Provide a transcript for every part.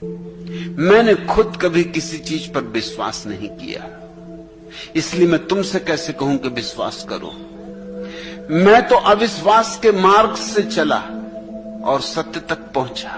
मैंने खुद कभी किसी चीज पर विश्वास नहीं किया, इसलिए मैं तुमसे कैसे कहूं कि विश्वास करो। मैं तो अविश्वास के मार्ग से चला और सत्य तक पहुंचा।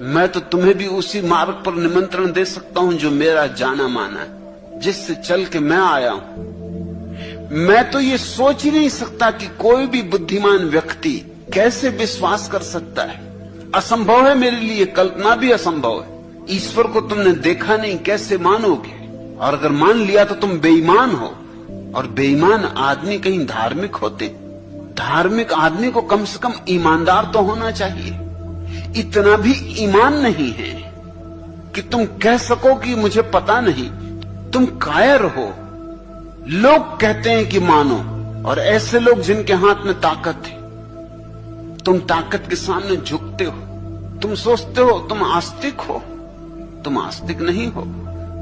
मैं तो तुम्हें भी उसी मार्ग पर निमंत्रण दे सकता हूं जो मेरा जाना माना है, जिससे चल के मैं आया हूं। मैं तो ये सोच ही नहीं सकता कि कोई भी बुद्धिमान व्यक्ति कैसे विश्वास कर सकता है। असंभव है मेरे लिए, कल्पना भी असंभव है। ईश्वर को तुमने देखा नहीं, कैसे मानोगे? और अगर मान लिया तो तुम बेईमान हो, और बेईमान आदमी कहीं धार्मिक होते? धार्मिक आदमी को कम से कम ईमानदार तो होना चाहिए। इतना भी ईमान नहीं है कि तुम कह सको कि मुझे पता नहीं। तुम कायर हो। लोग कहते हैं कि मानो, और ऐसे लोग जिनके हाथ में ताकत है, तुम ताकत के सामने झुकते हो। तुम सोचते हो तुम आस्तिक हो। तुम आस्तिक नहीं हो।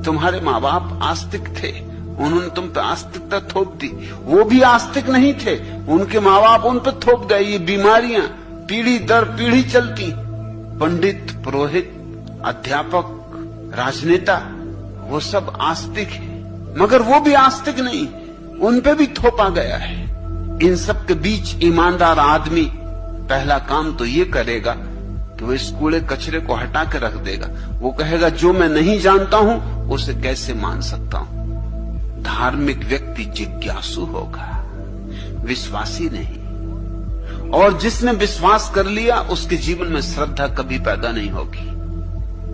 तुम्हारे माँ बाप आस्तिक थे, उन्होंने तुम पे आस्तिकता थोप दी। वो भी आस्तिक नहीं थे, उनके माँ बाप उन पे थोप गए। ये बीमारियां पीढ़ी दर पीढ़ी चलती। पंडित, पुरोहित, अध्यापक, राजनेता, वो सब आस्तिक है, मगर वो भी आस्तिक नहीं, उन पे भी थोपा गया है। इन सब के बीच ईमानदार आदमी पहला काम तो ये करेगा कि वो इस कूड़े कचरे को हटा के रख देगा। वो कहेगा जो मैं नहीं जानता हूं उसे कैसे मान सकता हूं। धार्मिक व्यक्ति जिज्ञासु होगा, विश्वासी नहीं। और जिसने विश्वास कर लिया उसके जीवन में श्रद्धा कभी पैदा नहीं होगी,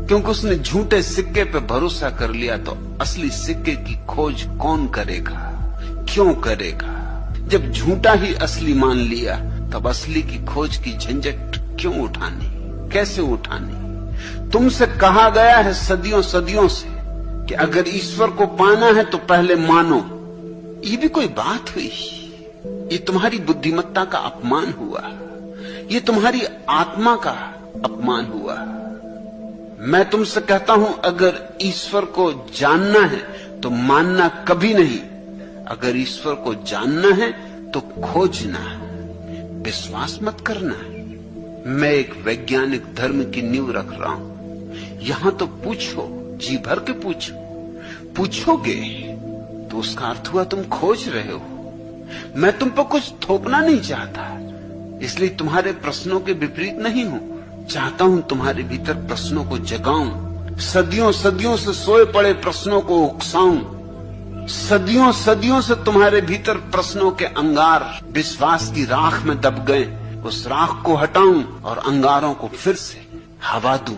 क्योंकि उसने झूठे सिक्के पे भरोसा कर लिया। तो असली सिक्के की खोज कौन करेगा, क्यों करेगा? जब झूठा ही असली मान लिया तब असली की खोज की झंझट क्यों उठानी, कैसे उठानी? तुमसे कहा गया है सदियों सदियों से कि अगर ईश्वर को पाना है तो पहले मानो। ये भी कोई बात हुई? ये तुम्हारी बुद्धिमत्ता का अपमान हुआ, ये तुम्हारी आत्मा का अपमान हुआ। मैं तुमसे कहता हूं अगर ईश्वर को जानना है तो मानना कभी नहीं। अगर ईश्वर को जानना है तो खोजना, विश्वास मत करना। मैं एक वैज्ञानिक धर्म की नींव रख रहा हूं। यहां तो पूछो, जी भर के पूछो। पूछोगे तो उसका अर्थ हुआ तुम खोज रहे हो। मैं तुम पर कुछ थोपना नहीं चाहता, इसलिए तुम्हारे प्रश्नों के विपरीत नहीं हूं। चाहता हूं तुम्हारे भीतर प्रश्नों को जगाऊं, सदियों सदियों से सोए पड़े प्रश्नों को उकसाऊं। सदियों सदियों से तुम्हारे भीतर प्रश्नों के अंगार विश्वास की राख में दब गए, उस राख को हटाऊं और अंगारों को फिर से हवा दूं।